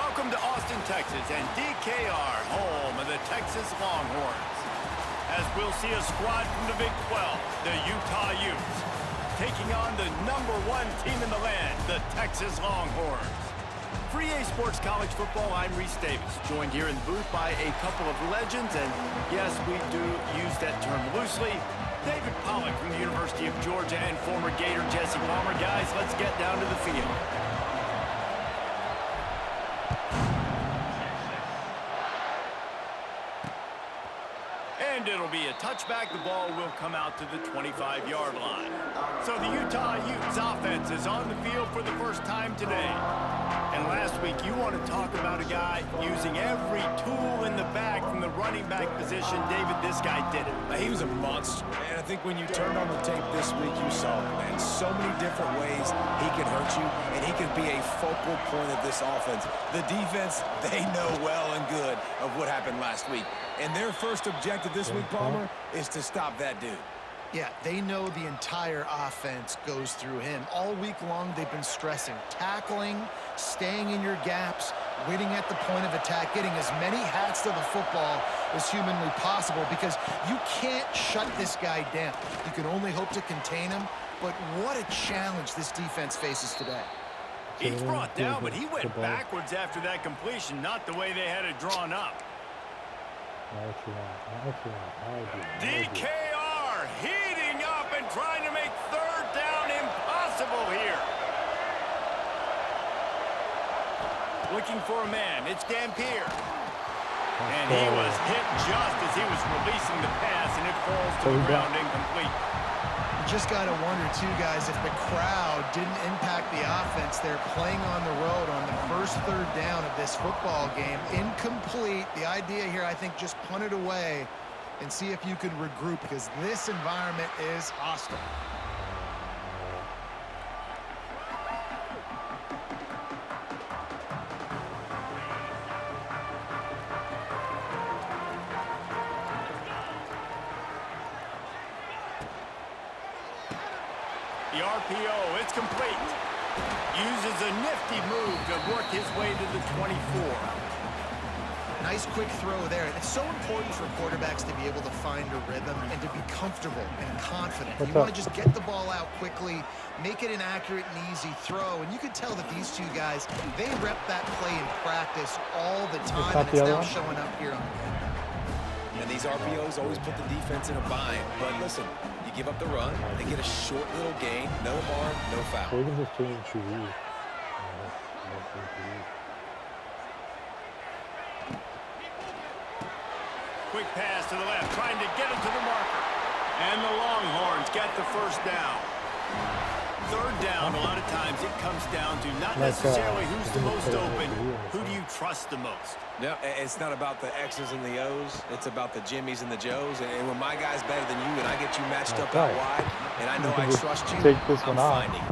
Welcome to Austin, Texas, and DKR, home of the Texas Longhorns. As we'll see a squad from the Big 12, the Utah Utes, taking on the #1 team in the land, the Texas Longhorns. For EA Sports College Football, I'm Reese Davis, joined here in the booth by a couple of legends, and yes, we do use that term loosely. David Pollack from the University of Georgia and former Gator Jesse Palmer. Guys, let's get down to the field. And it'll be a touchback. The ball will come out to the 25-yard line. So the Utah Utes offense is on the field for the first time today. And last week, you want to talk about a guy using every tool in the bag from the running back position. David, this guy did it. He was a monster, man. I think when you turned on the tape this week, you saw it, man. So many different ways he can hurt you, and he can be a focal point of this offense. The defense, they know well and good of what happened last week. And their first objective this week, Palmer, is to stop that dude. Yeah, they know the entire offense goes through him. All week long, they've been stressing tackling, staying in your gaps, winning at the point of attack, getting as many hats to the football as humanly possible, because you can't shut this guy down. You can only hope to contain him, but what a challenge this defense faces today. He's brought down, but he went backwards after that completion, not the way they had it drawn up. DKR heating up and trying to make third down impossible here. Looking for a man. It's Dampier. And he was hit just as he was releasing the pass, and it falls to the ground incomplete. You just got to wonder, too, guys, if the crowd didn't impact the offense. They're playing on the road on the first third down of this football game. Incomplete. The idea here, I think, just punt it away and see if you can regroup, because this environment is hostile. The RPO, it's complete. Uses a nifty move to work his way to the 24. Nice quick throw there. It's so important for quarterbacks to be able to find a rhythm and to be comfortable and confident. You want to just get the ball out quickly, make it an accurate and easy throw. And you can tell that these two guys, they rep that play in practice all the time, and it's now showing up here on game. And these RPOs always put the defense in a bind. But listen, you give up the run, they get a short little gain, no harm, no foul. Quick pass to the left, trying to get it to the marker. And the Longhorns get the first down. Third down, a lot of times it comes down to not necessarily who's the most open, who do you trust the most? Yeah, it's not about the X's and the O's. It's about the Jimmies and the Joes. And when my guy's better than you and I get you matched up out wide, and I know I trust you, take this one I'm off. finding.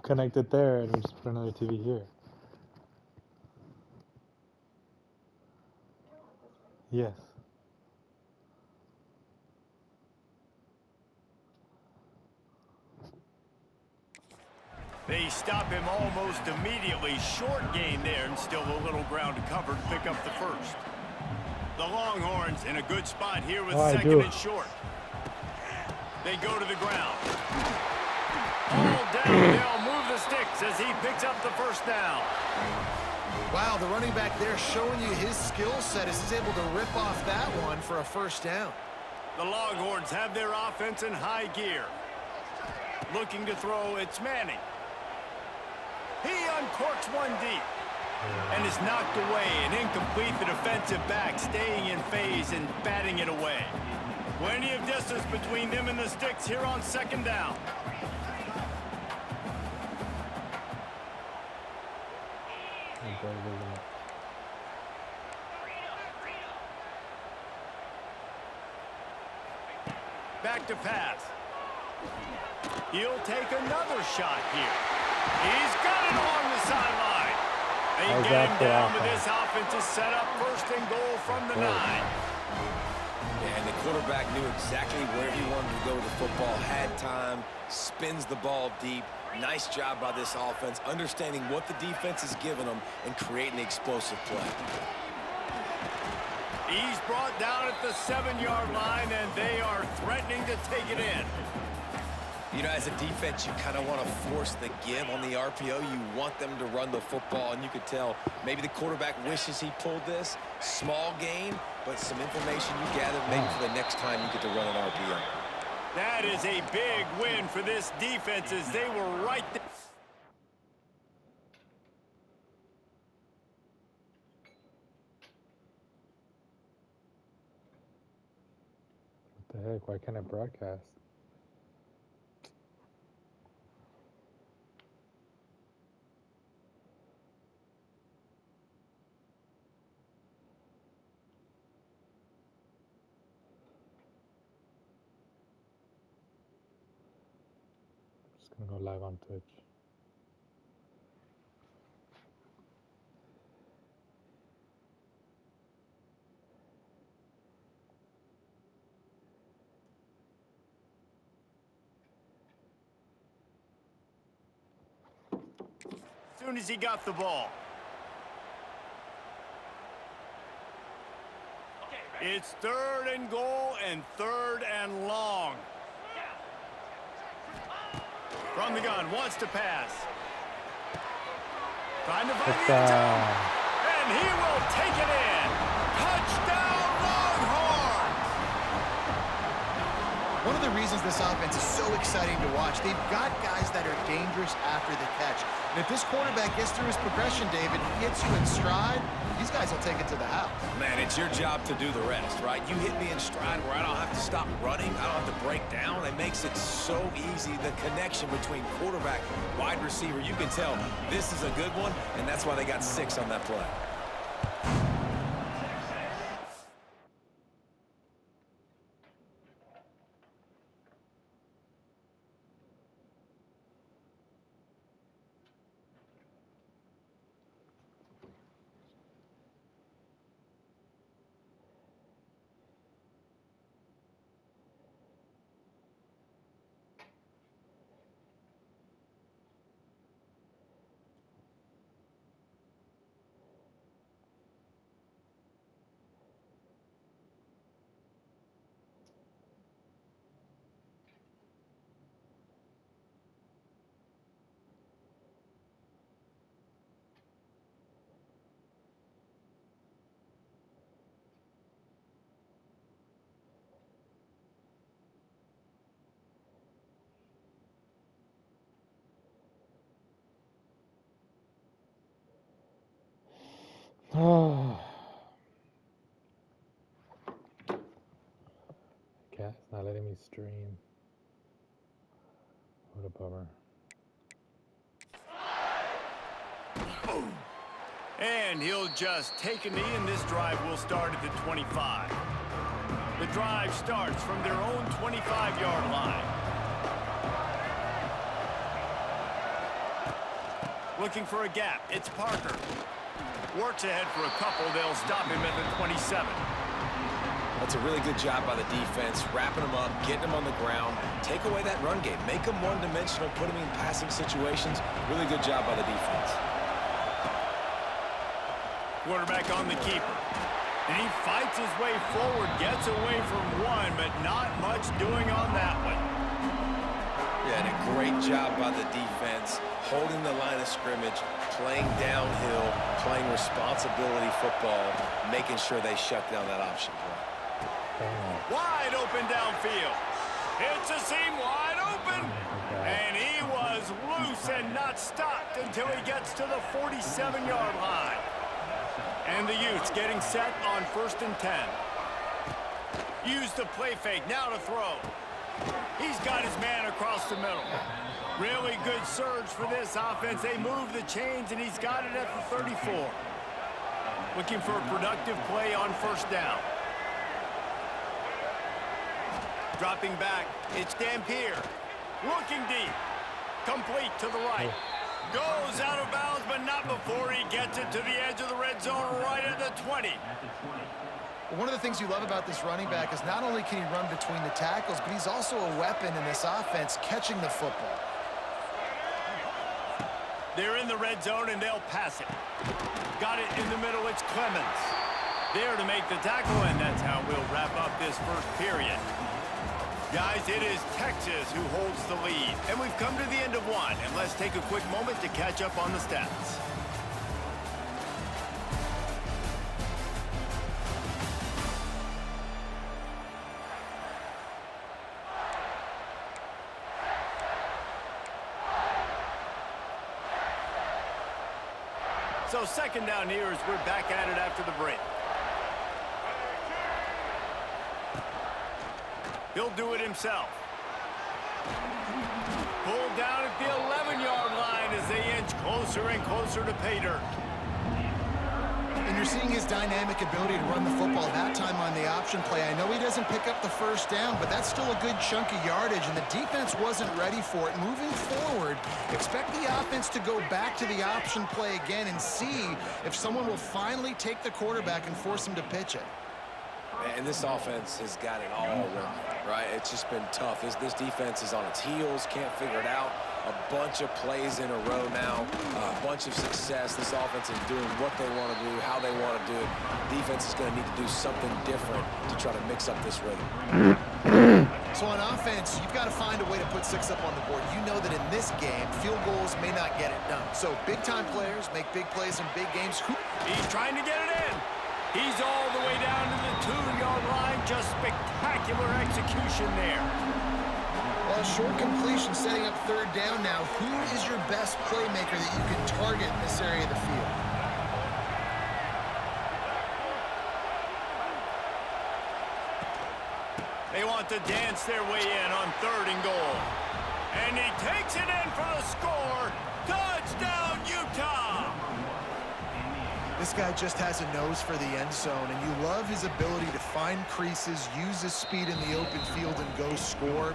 Connect it there, and we'll just put another TV here. Yes. They stop him almost immediately. Short gain there, and still a little ground to cover to pick up the first. The Longhorns in a good spot here with second and short. They go to the ground. All down, they'll move the sticks as he picks up the first down. Wow, the running back there showing you his skill set as he's able to rip off that one for a first down. The Longhorns have their offense in high gear. Looking to throw, it's Manning. He uncorks one deep and is knocked away and incomplete. The defensive back staying in phase and batting it away. Plenty of distance between them and the sticks here on second down. Back to pass. He'll take another shot here. He's got it along the sideline. They get him down with this offensive setup. First and goal from the 9. Yeah, and the quarterback knew exactly where he wanted to go with the football, had time, spins the ball deep, Nice job by this offense, understanding what the defense is giving them and creating the explosive play. He's brought down at the 7-yard line, and they are threatening to take it in. You know, as a defense, you kind of want to force the give on the RPO. You want them to run the football, and you could tell maybe the quarterback wishes he pulled this. Small gain, but some information you gather maybe for the next time you get to run an RPO. That is a big win for this defense as they were right there. What the heck? Why can't I broadcast? I'm gonna go live on Twitch. As soon as he got the ball. It's 3rd and goal and 3rd and long. From the gun, wants to pass. Trying to find the end zone. And he will take it in. Touchdown, Longhorns! One of the reasons this offense is so exciting to watch, they've got guys that are dangerous after the catch. And if this quarterback gets through his progression, David, hits you in stride, these guys will take it to the house. Man, it's your job to do the rest, right? You hit me in stride where I don't have to stop running. I don't have to break down. It makes it so easy. The connection between quarterback, wide receiver, you can tell this is a good one, and that's why they got 6 on that play. Oh. Cat's not letting me stream. What a bummer. And he'll just take a knee, and this drive will start at the 25. The drive starts from their own 25-yard line. Looking for a gap. It's Parker. Works ahead for a couple. They'll stop him at the 27. That's a really good job by the defense, wrapping them up, getting them on the ground. Take away that run game. Make them one-dimensional, put them in passing situations. Really good job by the defense. Quarterback on the keeper. And he fights his way forward, gets away from one, but not much doing on that one. Yeah, and a great job by the defense, holding the line of scrimmage, playing downhill, playing responsibility football, making sure they shut down that option play. Wide open downfield. It's a seam wide open. And he was loose and not stopped until he gets to the 47-yard line. And the Utes getting set on 1st and 10. Use the play fake, now to throw. He's got his man across the middle. Really good surge for this offense. They move the chains, and he's got it at the 34. Looking for a productive play on 1st down. Dropping back, it's Dampier. Looking deep. Complete to the right. Goes out of bounds, but not before he gets it to the edge of the red zone right at the 20. One of the things you love about this running back is not only can he run between the tackles, but he's also a weapon in this offense catching the football. They're in the red zone, and they'll pass it. Got it in the middle. It's Clemens. There to make the tackle, and that's how we'll wrap up this first period. Guys, it is Texas who holds the lead, and we've come to the end of one, and let's take a quick moment to catch up on the stats. So second down here as we're back at it after the break. He'll do it himself. Pulled down at the 11-yard line as they inch closer and closer to pay dirt. And you're seeing his dynamic ability to run the football that time on the option play. I know he doesn't pick up the first down, but that's still a good chunk of yardage, and the defense wasn't ready for it. Moving forward, expect the offense to go back to the option play again and see if someone will finally take the quarterback and force him to pitch it. And this offense has got it all wrong, right? It's just been tough. This defense is on its heels, can't figure it out. A bunch of plays in a row now, a bunch of success. This offense is doing what they want to do, how they want to do it. Defense is going to need to do something different to try to mix up this rhythm. So on offense, you've got to find a way to put 6 up on the board. You know that in this game, field goals may not get it done. So big-time players make big plays in big games. He's trying to get it in. He's all the way down to the 2-yard line. Just spectacular execution there. Well, short completion setting up third down now. Who is your best playmaker that you can target in this area of the field? They want to dance their way in on 3rd and goal. And he takes it in for the score. Touchdown, Utah! This guy just has a nose for the end zone, and you love his ability to find creases, use his speed in the open field, and go score.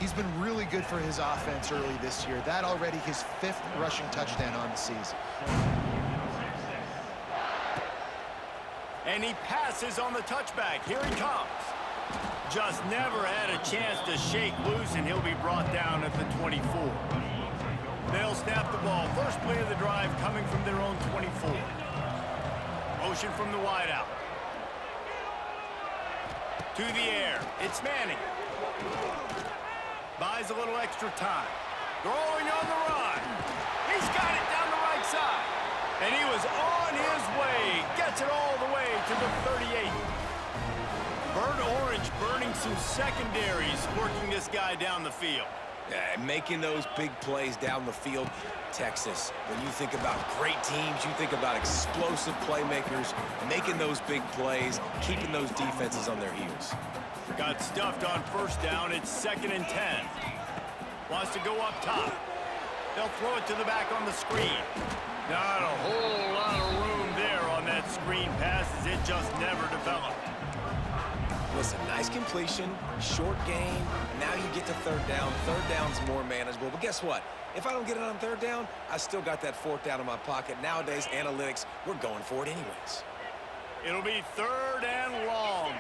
He's been really good for his offense early this year. That already his 5th rushing touchdown on the season. And he passes on the touchback. Here he comes. Just never had a chance to shake loose, and he'll be brought down at the 24. They'll snap the ball. First play of the drive coming from their own 24. Motion from the wideout. To the air. It's Manning. Buys a little extra time. Throwing on the run. He's got it down the right side. And he was on his way. Gets it all the way to the 38. Burnt Orange burning some secondaries, working this guy down the field. Yeah, making those big plays down the field. Texas, when you think about great teams, you think about explosive playmakers, making those big plays, keeping those defenses on their heels. Got stuffed on first down. It's 2nd and 10. Wants to go up top. They'll throw it to the back on the screen. Not a whole lot of room there on that screen pass, as it just never developed. Listen, nice completion, short game. Now you get to 3rd down. 3rd down's more manageable. But guess what? If I don't get it on 3rd down, I still got that 4th down in my pocket. Nowadays, analytics, we're going for it anyways. It'll be 3rd and long.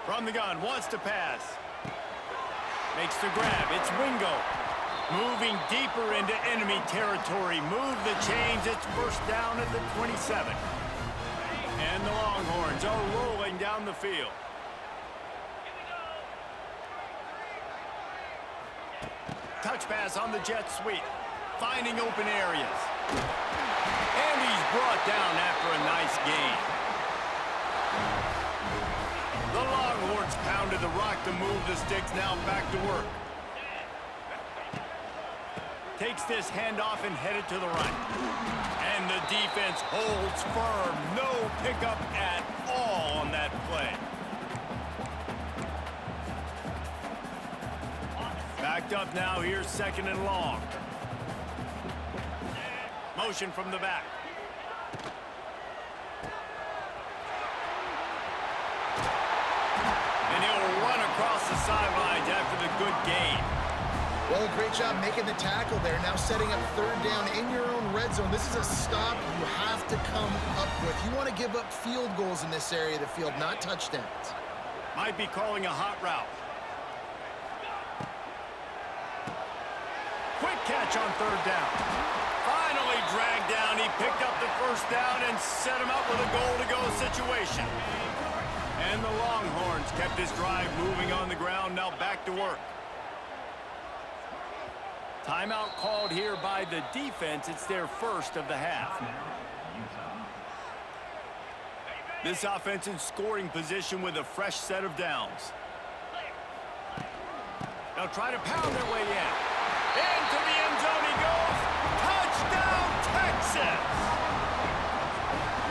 From the gun, wants to pass. Makes the grab. It's Wingo. Moving deeper into enemy territory. Move the chains. It's first down at the 27. And the Longhorns are rolling down the field. Touch pass on the jet sweep. Finding open areas. And he's brought down after a nice gain. The Longhorns pounded the rock to move the sticks. Now back to work. Takes this handoff and headed to the right. And the defense holds firm. No pickup at all on that play. Backed up now. Here's 2nd and long. Motion from the back. And he'll run across the sidelines after the good gain. Well, great job making the tackle there. Now setting up 3rd down in your own red zone. This is a stop you have to come up with. You want to give up field goals in this area of the field, not touchdowns. Might be calling a hot route. Quick catch on third down. Finally dragged down. He picked up the first down and set him up with a goal-to-go situation. And the Longhorns kept this drive moving on the ground. Now back to work. Timeout called here by the defense. It's their first of the half. This offense in scoring position with a fresh set of downs. They'll try to pound their way in. Into the end zone he goes. Touchdown, Texas!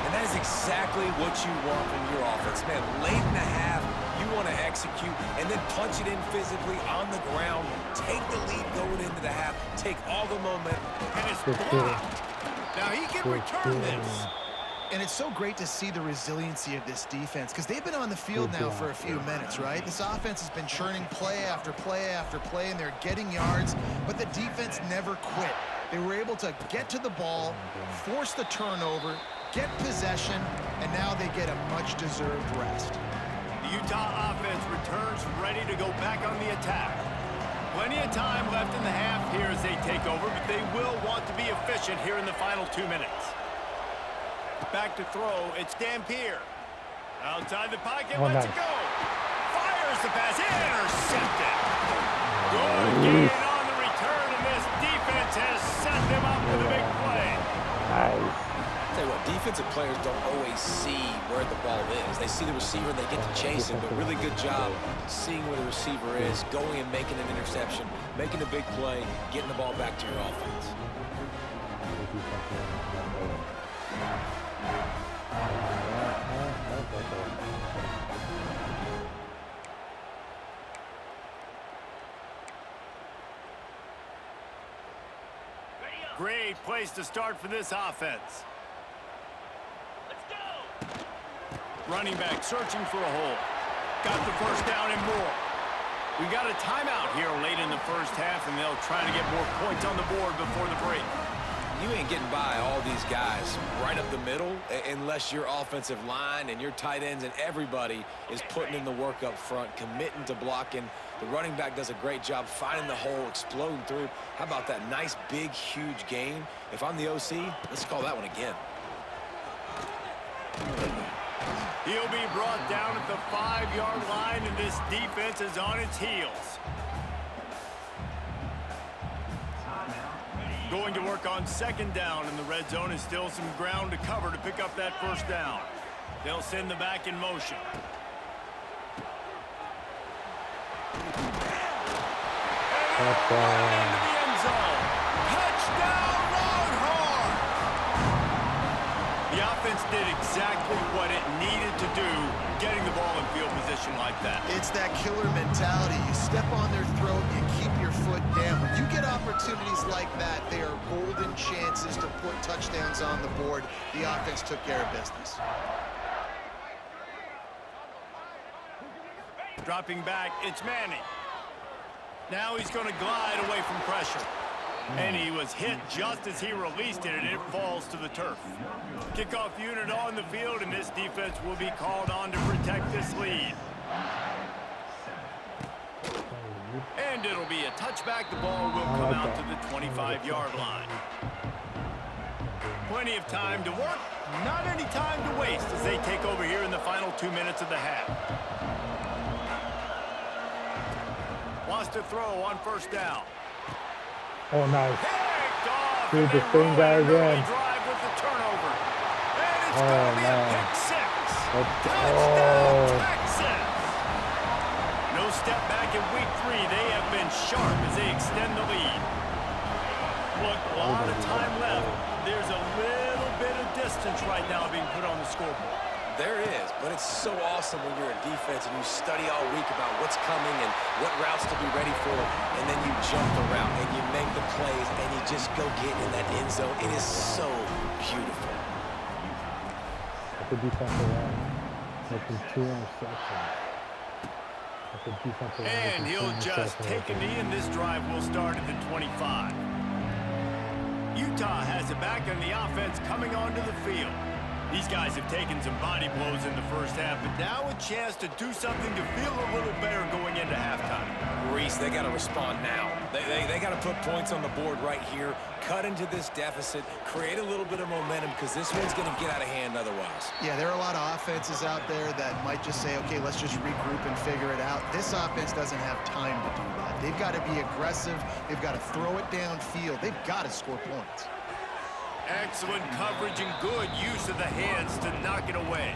And that is exactly what you want from your offense. Man, late in the half, you want to execute and then punch it in physically on the ground. Take the lead going into the half. Take all the momentum. And it's blocked. Now he can return this. And it's so great to see the resiliency of this defense because they've been on the field now for a few minutes, right? This offense has been churning play after play after play, and they're getting yards, but the defense never quit. They were able to get to the ball, force the turnover, get possession, and now they get a much-deserved rest. The Utah offense returns ready to go back on the attack. Plenty of time left in the half here as they take over, but they will want to be efficient here in the final 2 minutes. Back to throw, it's Dampier. Outside the pocket, lets it go. Fires the pass, intercepted. Good gain on the return, and this defense has set them up with a big play. Nice. Tell you what, defensive players don't always see where the ball is. They see the receiver and they get to chase him, but really good job seeing where the receiver is, going and making an interception, making a big play, getting the ball back to your offense. Great place to start for this offense. Running back searching for a hole. Got the first down and more. We got a timeout here late in the first half, and they'll try to get more points on the board before the break. You ain't getting by all these guys right up the middle unless your offensive line and your tight ends and everybody is putting in the work up front, committing to blocking. The running back does a great job finding the hole, exploding through. How about that nice, big, huge gain? If I'm the OC, let's call that one again. He'll be brought down at the 5-yard line, and this defense is on its heels. Going to work on second down, and the red zone is still some ground to cover to pick up that first down. They'll send the back in motion. Touchdown. Into the end zone. Touchdown, Longhorns! The offense did exactly what it needed to do, getting the ball in field position like that. It's that killer mentality. You step on their throat, you keep your foot down. When you get opportunities like that, they are golden chances to put touchdowns on the board. The offense took care of business. Dropping back, it's Manning. Now he's going to glide away from pressure. And he was hit just as he released it, and it falls to the turf. Kickoff unit on the field, and this defense will be called on to protect this lead. And it'll be a touchback. The ball will come out to the 25-yard line. Plenty of time to work, not any time to waste as they take over here in the final 2 minutes of the half. Wants to throw on first down. Oh, nice. Picked off. Dude, and the they same roll guy an early again. drive with the turnover. And it's Oh, going to be a man. pick six. Touchdown, Oh. Texas. No step back in week 3. They have been sharp as they extend the lead. Look, a lot of time left. There's a little bit of distance right now being put on the scoreboard. There is, but it's so awesome when you're a defense and you study all week about what's coming and what routes to be ready for, and then you jump the route and you make the plays and you just go get in that end zone. It is so beautiful. At the defensive end, making 2 interceptions. At the defensive end, And making 2 he'll just interceptions. take a knee, and this drive will start at the 25. Utah has it back on the offense coming onto the field. These guys have taken some body blows in the first half, but now a chance to do something to feel a little better going into halftime. Reese, they got to respond now. They got to put points on the board right here, cut into this deficit, create a little bit of momentum because this one's going to get out of hand otherwise. Yeah, there are a lot of offenses out there that might just say, okay, let's just regroup and figure it out. This offense doesn't have time to do that. They've got to be aggressive. They've got to throw it downfield. They've got to score points. Excellent coverage and good use of the hands to knock it away.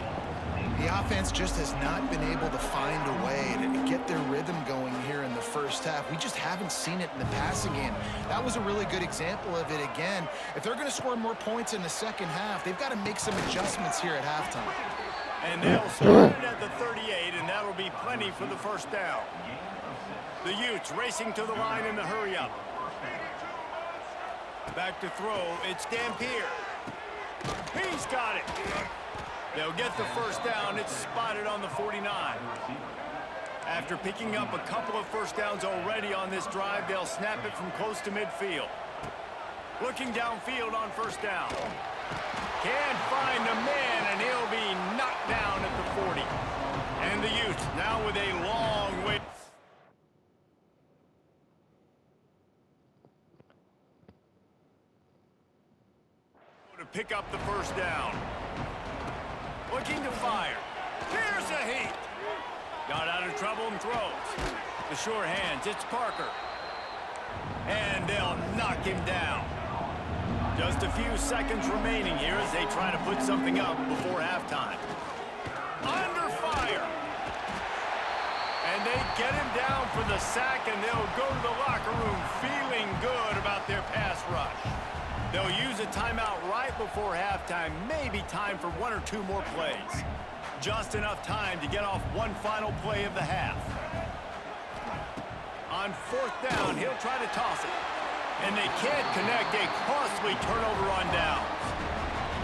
The offense just has not been able to find a way to get their rhythm going here in the first half. We just haven't seen it in the passing game. That was a really good example of it again. If they're going to score more points in the second half, they've got to make some adjustments here at halftime. And they'll start it at the 38, and that'll be plenty for the first down. The Utes racing to the line in the hurry-up. Back to throw, it's Dampier. He's got it. They'll get the first down. It's spotted on the 49. After picking up a couple of first downs already on this drive, they'll snap it from close to midfield. Looking downfield on first down. Can't find a man, and he'll be knocked down at the 40. And the Utes now with a long way to pick up the first down. Looking to fire. Here's a heat. Got out of trouble and throws. The sure hands, it's Parker. And they'll knock him down. Just a few seconds remaining here as they try to put something up before halftime. Under fire. And they get him down for the sack, and they'll go to the locker room feeling good about their pass rush. They'll use a timeout right before halftime, maybe time for one or two more plays. Just enough time to get off one final play of the half. On fourth down, he'll try to toss it. And they can't connect, a costly turnover on downs.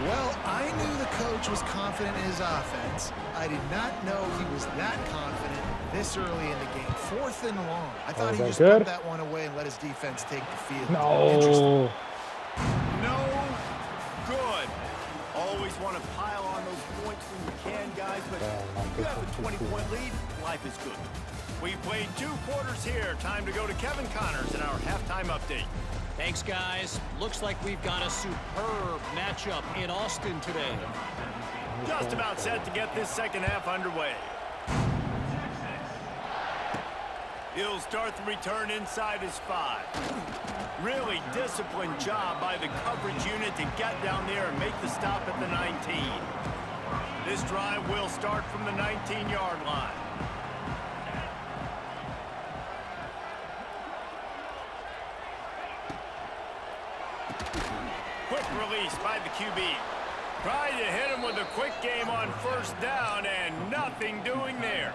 Well, I knew the coach was confident in his offense. I did not know he was that confident this early in the game. Fourth and long. I thought he just put that one away and let his defense take the field. No. No good. Always want to pile on those points when you can, guys, but you have a 20-point lead, life is good. We've played 2 quarters here. Time to go to Kevin Connors in our halftime update. Thanks, guys. Looks like we've got a superb matchup in Austin today. Just about set to get this second half underway. He'll start the return inside his 5. Really disciplined job by the coverage unit to get down there and make the stop at the 19. This drive will start from the 19-yard line. Quick release by the QB. Tried to hit him with a quick game on first down, and nothing doing there.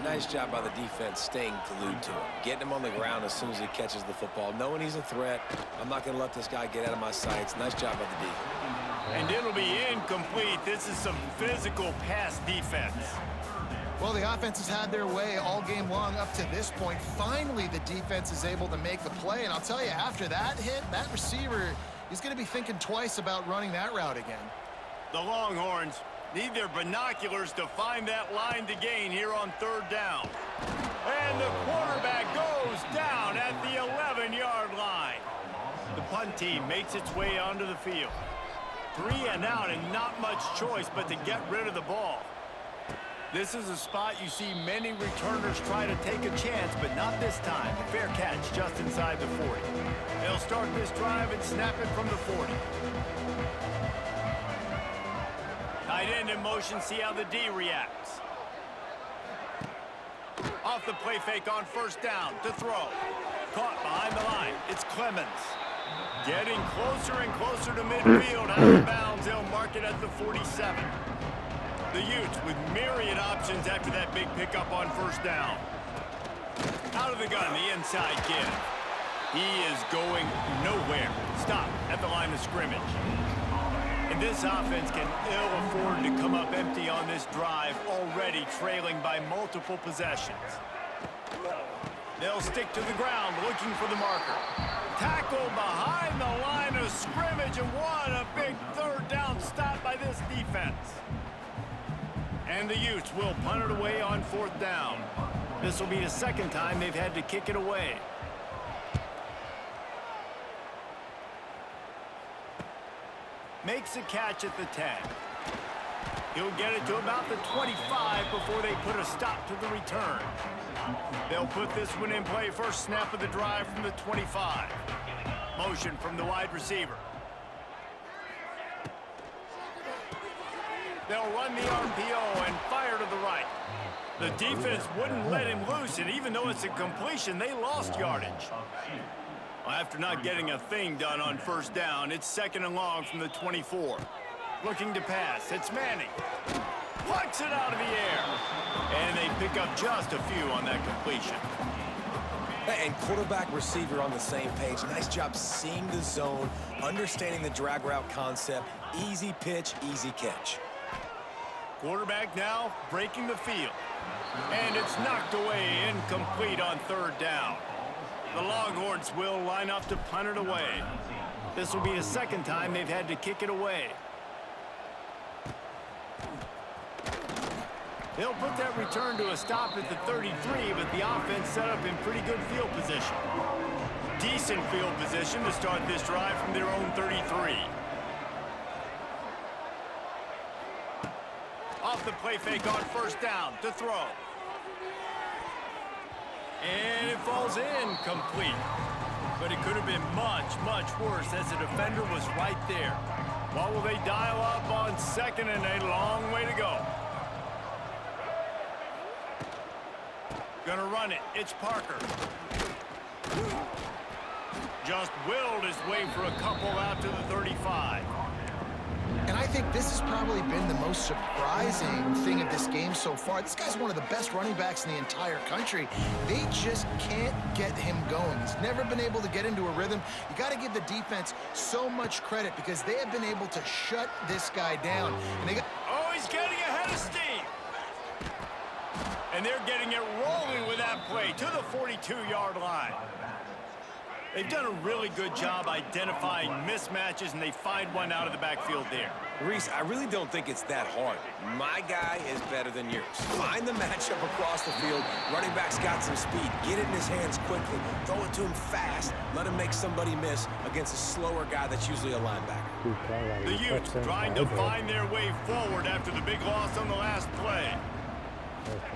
Nice job by the defense staying glued to him, getting him on the ground as soon as he catches the football, knowing he's a threat. I'm not going to let this guy get out of my sights. Nice job by the D. And it'll be incomplete. This is some physical pass defense. Well, the offense has had their way all game long up to this point. Finally, the defense is able to make the play. And I'll tell you, after that hit, that receiver is going to be thinking twice about running that route again. The Longhorns need their binoculars to find that line to gain here on third down. And the quarterback goes down at the 11-yard line. The punt team makes its way onto the field. 3 and out, and not much choice but to get rid of the ball. This is a spot you see many returners try to take a chance, but not this time. A fair catch just inside the 40. They'll start this drive and snap it from the 40. Tight end in motion, see how the D reacts. Off the play fake on first down to throw. Caught behind the line. It's Clemens. Getting closer and closer to midfield. Out of bounds, they'll mark it at the 47. The Utes with myriad options after that big pickup on first down. Out of the gun, the inside kid. He is going nowhere. Stop at the line of scrimmage. And this offense can ill afford to come up empty on this drive, already trailing by multiple possessions. They'll stick to the ground, looking for the marker. Tackle behind the line of scrimmage, and what a big third down stop by this defense. And the Utes will punt it away on fourth down. This will be the second time they've had to kick it away. makes a catch at the 10. He'll get it to about the 25 before they put a stop to the return. They'll put this one in play first snap of the drive from the 25. Motion from the wide receiver. They'll run the RPO and fire to the right. The defense wouldn't let him loose, and even though it's a completion, they lost yardage. Well, after not getting a thing done on first down, it's 2nd and long from the 24. Looking to pass, it's Manning. Plucks it out of the air. And they pick up just a few on that completion. And quarterback receiver on the same page. Nice job seeing the zone, understanding the drag route concept. Easy pitch, easy catch. Quarterback now breaking the field. And it's knocked away, incomplete on 3rd down. The Longhorns will line up to punt it away. This will be the 2nd time they've had to kick it away. They'll put that return to a stop at the 33, but the offense set up in pretty good field position. Decent field position to start this drive from their own 33. Off the play fake on first down to throw. And it falls incomplete. But it could have been much, much worse as the defender was right there. What will they dial up on 2nd and a long way to go? Gonna run it. It's Parker. Just willed his way for a couple out to the 35. And I think this has probably been the most surprising thing of this game so far. This guy's one of the best running backs in the entire country. They just can't get him going. He's never been able to get into a rhythm. You got to give the defense so much credit because they have been able to shut this guy down. And they got Oh, he's getting ahead of steam. And they're getting it rolling with that play to the 42-yard line. They've done a really good job identifying mismatches, and they find one out of the backfield there. Reese, I really don't think it's that hard. My guy is better than yours. Find the matchup across the field. Running back's got some speed. Get it in his hands quickly. Throw it to him fast. Let him make somebody miss against a slower guy that's usually a linebacker. The Utes trying to find their way forward after the big loss on the last play.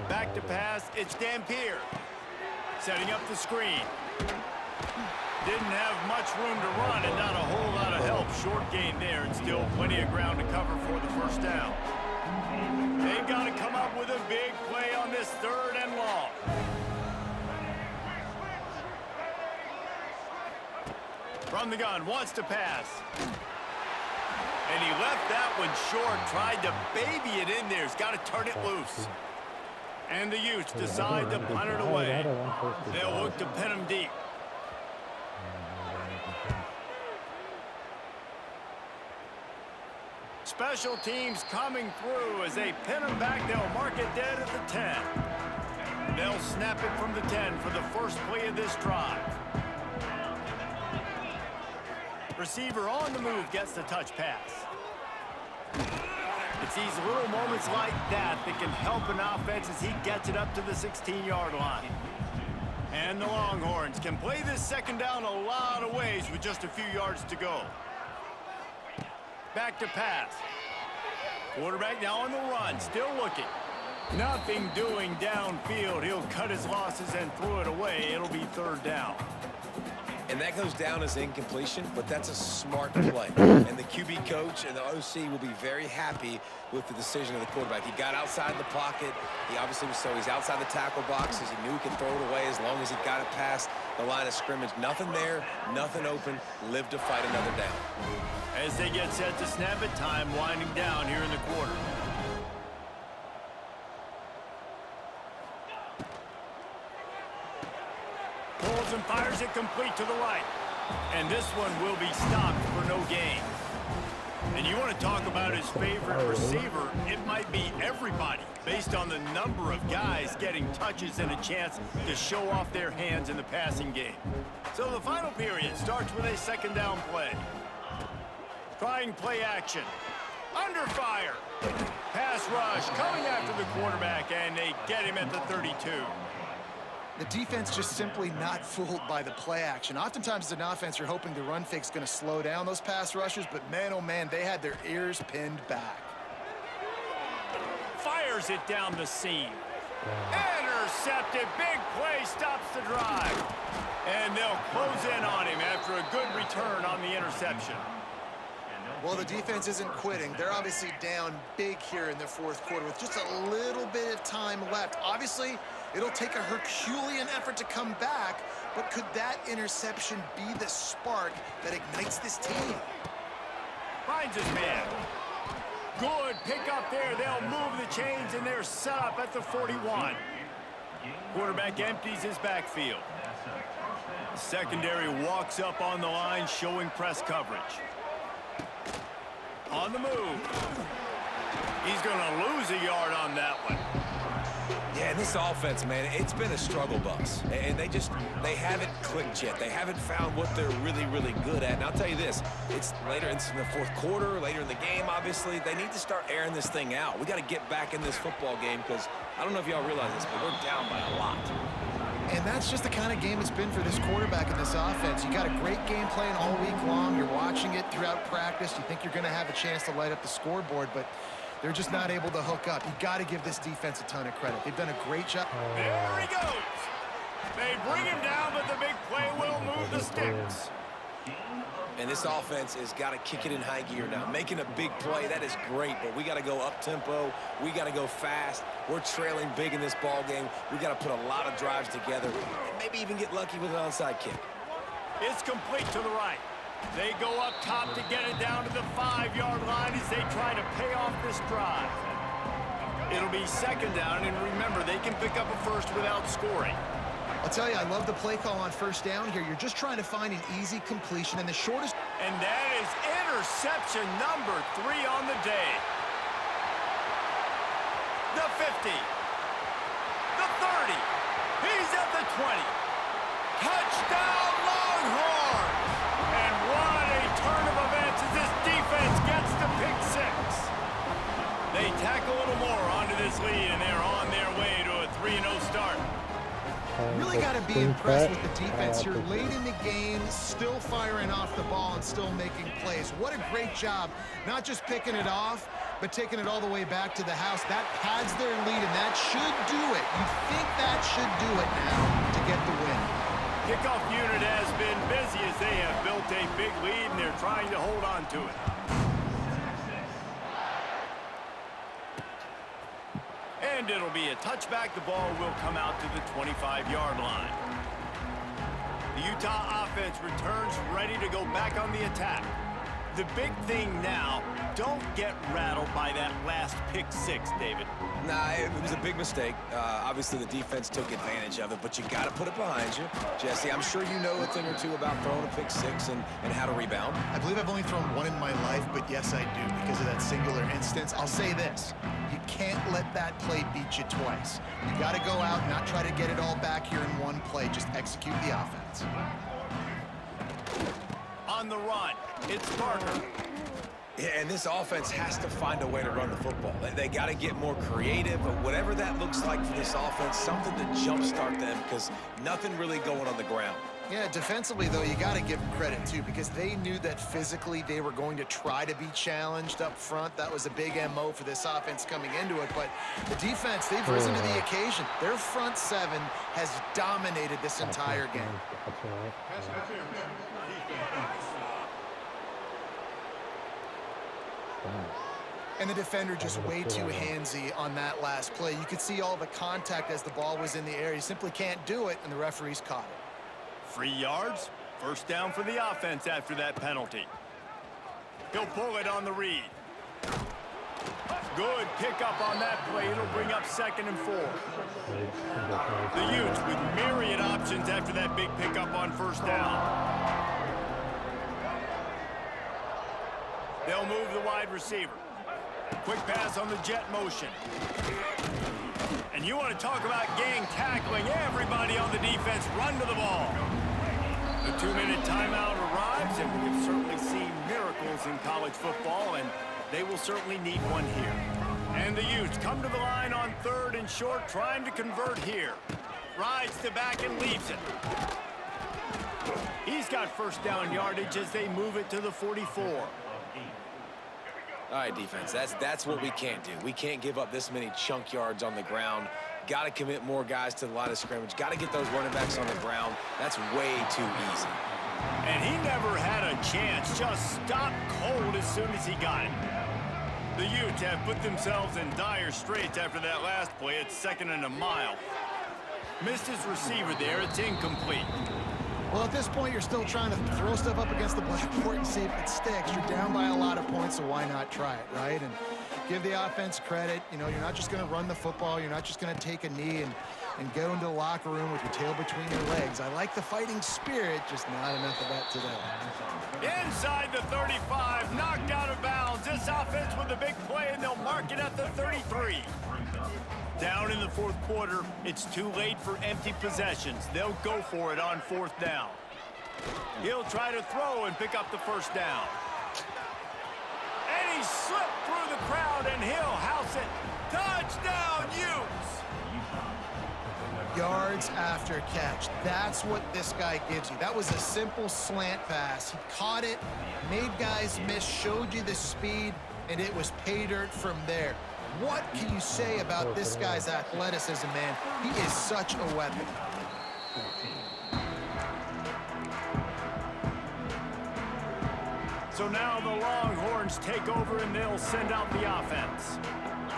Back to pass, it's Dampier. Setting up the screen. Didn't have much room to run and not a whole lot of help. Short gain there and still plenty of ground to cover for the first down. They've got to come up with a big play on this 3rd and long. From the gun, wants to pass. And he left that one short, tried to baby it in there. He's got to turn it loose. And the Utes decide to punt it away. They'll look to pin him deep. Special teams coming through as they pin him back. They'll mark it dead at the 10. They'll snap it from the 10 for the first play of this drive. Receiver on the move gets the touch pass. It's these little moments like that that can help an offense as he gets it up to the 16-yard line. And the Longhorns can play this 2nd down a lot of ways with just a few yards to go. Back to pass. Quarterback now on the run, still looking. Nothing doing downfield. He'll cut his losses and throw it away. It'll be 3rd down. And that goes down as incompletion, but that's a smart play. And the QB coach and the OC will be very happy with the decision of the quarterback. He got outside the pocket. He obviously was he's outside the tackle boxes. He knew he could throw it away as long as he got it past the line of scrimmage. Nothing there, nothing open. Live to fight another down. As they get set to snap it, time winding down here in the quarter. Pulls and fires it complete to the right. And this one will be stopped for no gain. And you want to talk about his favorite receiver, it might be everybody, based on the number of guys getting touches and a chance to show off their hands in the passing game. So the final period starts with a 2nd down play. Trying play action. Under fire. Pass rush coming after the quarterback, and they get him at the 32. The defense just simply not fooled by the play action. Oftentimes as an offense, you're hoping the run fake's going to slow down those pass rushers, but man, oh man, they had their ears pinned back. Fires it down the seam. Intercepted. Big play stops the drive. And they'll close in on him after a good return on the interception. Well, the defense isn't quitting. They're obviously down big here in the fourth quarter with just a little bit of time left. Obviously, it'll take a Herculean effort to come back, but could that interception be the spark that ignites this team? Finds his man. Good pick up there. They'll move the chains, and they're set up at the 41. Quarterback empties his backfield. Secondary walks up on the line, showing press coverage. On the move. He's going to lose a yard on that one. Yeah, and this offense, man, it's been a struggle bus. And they haven't clicked yet. They haven't found what they're really, really good at. And I'll tell you this, it's later in the fourth quarter, later in the game, obviously. They need to start airing this thing out. We got to get back in this football game because I don't know if y'all realize this, but we're down by a lot. And that's just the kind of game it's been for this quarterback in this offense. You got a great game plan all week long. You're watching it throughout practice. You think you're going to have a chance to light up the scoreboard, but they're just not able to hook up. You got to give this defense a ton of credit. They've done a great job. There he goes. They bring him down, but the big play will move the sticks. And this offense has got to kick it in high gear now. Making a big play, that is great, but we got to go up-tempo. We got to go fast. We're trailing big in this ball game. We got to put a lot of drives together and maybe even get lucky with an onside kick. It's complete to the right. They go up top to get it down to the 5-yard line as they try to pay off this drive. It'll be second down, and remember, they can pick up a first without scoring. I'll tell you, I love the play call on first down here. You're just trying to find an easy completion and the shortest. And that is interception number 3 on the day. The 50. The 30. He's at the 20. Touchdown, Longhorns! And what a turn of events as this defense gets the pick 6. They tack a little more onto this lead, and they're on their way to a 3-0 start. Really got to be impressed with the defense here. Late in the game, still firing off the ball and still making plays. What a great job, not just picking it off, but taking it all the way back to the house. That pads their lead, and that should do it. You think that should do it now to get the win. Kickoff unit has been busy as they have built a big lead, and they're trying to hold on to it. And it'll be a touchback. The ball will come out to the 25-yard line. The Utah offense returns ready to go back on the attack. The big thing now, don't get rattled by that last pick 6, David. Nah, it was a big mistake. Obviously, the defense took advantage of it, but you got to put it behind you. Jesse, I'm sure you know a thing or two about throwing a pick 6 and how to rebound. I believe I've only thrown one in my life, but yes, I do because of that singular instance. I'll say this. You can't let that play beat you twice. You got to go out and not try to get it all back here in one play. Just execute the offense. On the run, it's Parker. Yeah, and this offense has to find a way to run the football. They got to get more creative, but whatever that looks like for this offense, something to jumpstart them because nothing really going on the ground. Yeah, defensively, though, you got to give them credit, too, because they knew that physically they were going to try to be challenged up front. That was a big MO for this offense coming into it. But the defense, they've risen to the occasion. Their front 7 has dominated this entire game. And the defender just way too handsy on that last play. You could see all the contact as the ball was in the air. You simply can't do it, and the referees caught it. 3 yards, first down for the offense after that penalty. He'll pull it on the read. Good pickup on that play. It'll bring up 2nd and 4. The Utes with myriad options after that big pickup on first down. They'll move the wide receiver. Quick pass on the jet motion. And you want to talk about gang tackling. Everybody on the defense run to the ball. The 2-minute timeout arrives, and we've certainly seen miracles in college football, and they will certainly need one here. And the Utes come to the line on 3rd and short, trying to convert here. rides to back and leaves it. He's got first down yardage as they move it to the 44. All right, defense, that's what we can't do. We can't give up this many chunk yards on the ground. Got to commit more guys to the line of scrimmage. Got to get those running backs on the ground. That's way too easy. And he never had a chance. Just stopped cold as soon as he got it. The Utes have put themselves in dire straits after that last play. It's 2nd and a mile. Missed his receiver there. It's incomplete. Well, at this point, you're still trying to throw stuff up against the blackboard and see if it sticks. You're down by a lot of points, so why not try it, right? And give the offense credit. You know, you're not just going to run the football. You're not just going to take a knee and go into the locker room with your tail between your legs. I like the fighting spirit, just not enough of that today. Inside the 35, knocked out of bounds. This offense with a big play, and they'll mark it at the 33. Down in the 4th quarter, it's too late for empty possessions. They'll go for it on 4th down. He'll try to throw and pick up the first down. And he slipped through the crowd, and he'll house it. Touchdown, Utes! Yards after catch. That's what this guy gives you. That was a simple slant pass. He caught it, made guys miss, showed you the speed, and it was pay dirt from there. What can you say about this guy's athleticism, man? He is such a weapon. So now the Longhorns take over, and they'll send out the offense.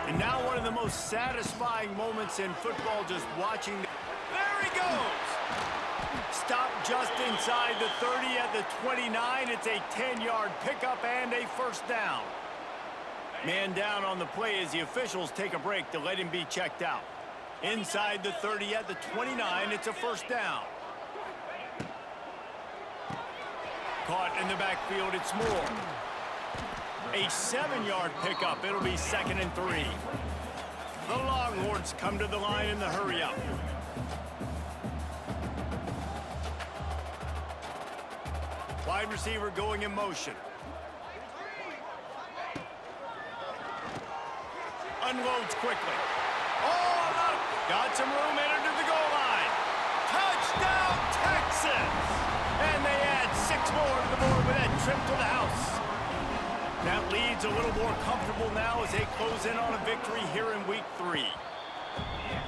And now one of the most satisfying moments in football, just watching. There he goes! Stopped just inside the 30 at the 29. It's a 10-yard pickup and a first down. Man down on the play as the officials take a break to let him be checked out. Inside the 30 at the 29, it's a first down. Caught in the backfield, it's Moore. A 7-yard pickup. It'll be 2nd and 3. The Longhorns come to the line in the hurry-up. Wide receiver going in motion. Unloads quickly. Oh, got some room in to the goal line. Touchdown, Texas! And they add 6 more to the board with that trip to the house. That lead's a little more comfortable now as they close in on a victory here in week 3.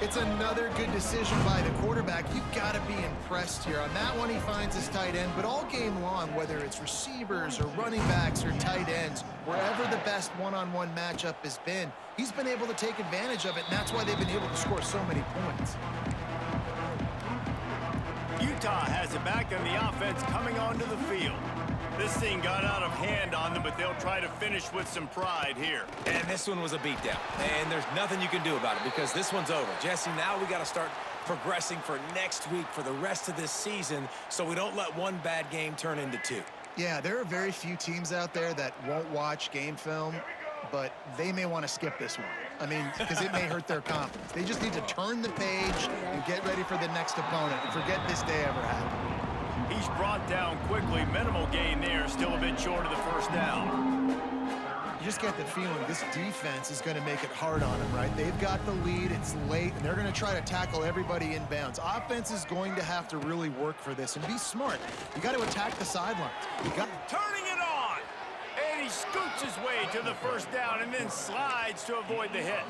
It's another good decision by the quarterback. You've got to be impressed here. On that one, he finds his tight end, but all game long, whether it's receivers or running backs or tight ends, wherever the best one-on-one matchup has been, he's been able to take advantage of it, and that's why they've been able to score so many points. Utah has it back, and the offense coming onto the field. This thing got out of hand on them, but they'll try to finish with some pride here. And this one was a beatdown. And there's nothing you can do about it because this one's over. Jesse, now we got to start progressing for next week, for the rest of this season, so we don't let one bad game turn into 2. Yeah, there are very few teams out there that won't watch game film, but they may want to skip this one. I mean, because it may hurt their confidence. They just need to turn the page and get ready for the next opponent and forget this day ever happened. He's brought down quickly. Minimal gain there. Still a bit short of the first down. You just get the feeling this defense is going to make it hard on them, right? They've got the lead. It's late, and they're going to try to tackle everybody inbounds. Offense is going to have to really work for this and be smart. You got to attack the sidelines. Turning it on! And he scoots his way to the first down and then slides to avoid the hit.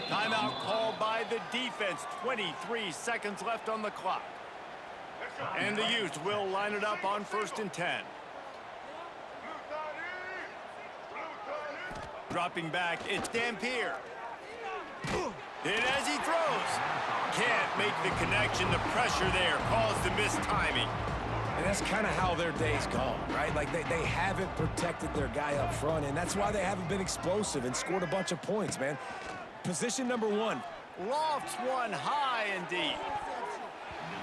Timeout called by the defense. 23 seconds left on the clock. And the Utes will line it up on 1st and 10. Dropping back, it's Dampier. Hit as he throws. Can't make the connection. The pressure there caused the mistiming. And that's kind of how their day's gone, right? Like they haven't protected their guy up front, and that's why they haven't been explosive and scored a bunch of points, man. Position number 1. Lofts one high and deep.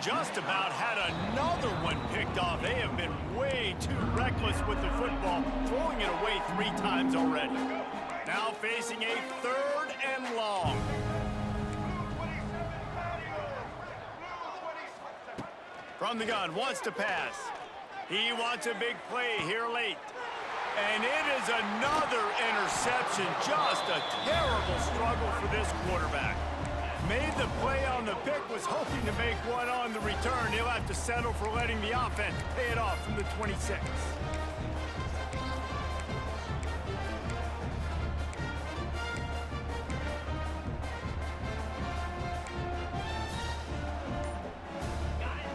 Just about had another one picked off. They have been way too reckless with the football, throwing it away 3 times already. Now facing a 3rd and long. From the gun, wants to pass. He wants a big play here late. And it is another interception. Just a terrible struggle for this quarterback. Made the play on the pick, was hoping to make one on the return. He'll have to settle for letting the offense pay it off from the 26.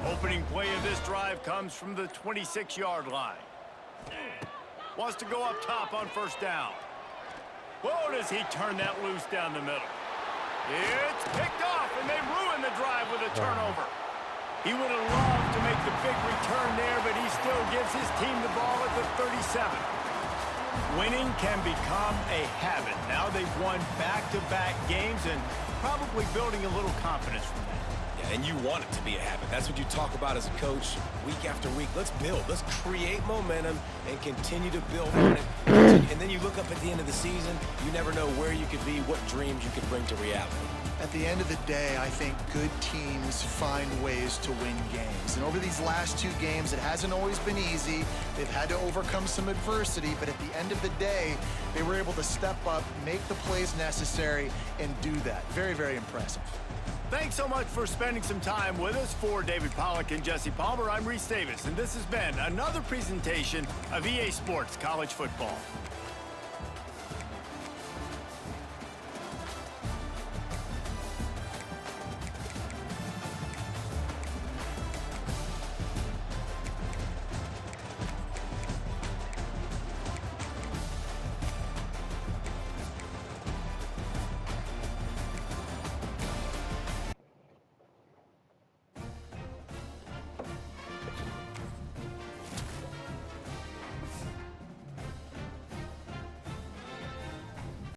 Opening play of this drive comes from the 26-yard line. Wants to go up top on first down. Whoa, does he turn that loose down the middle. It's picked off, and they ruin the drive with a turnover. He would have loved to make the big return there, but he still gives his team the ball at the 37. Winning can become a habit. Now they've won back-to-back games and probably building a little confidence from that. Yeah, and you want it to be a habit. That's what you talk about as a coach week after week. Let's build. Let's create momentum and continue to build on it. And then you look up at the end of the season, you never know where you could be, what dreams you could bring to reality. At the end of the day, I think good teams find ways to win games. And over these last 2 games, it hasn't always been easy. They've had to overcome some adversity, but at the end of the day, they were able to step up, make the plays necessary, and do that. Very, very impressive. Thanks so much for spending some time with us. For David Pollack and Jesse Palmer, I'm Reese Davis, and this has been another presentation of EA Sports College Football.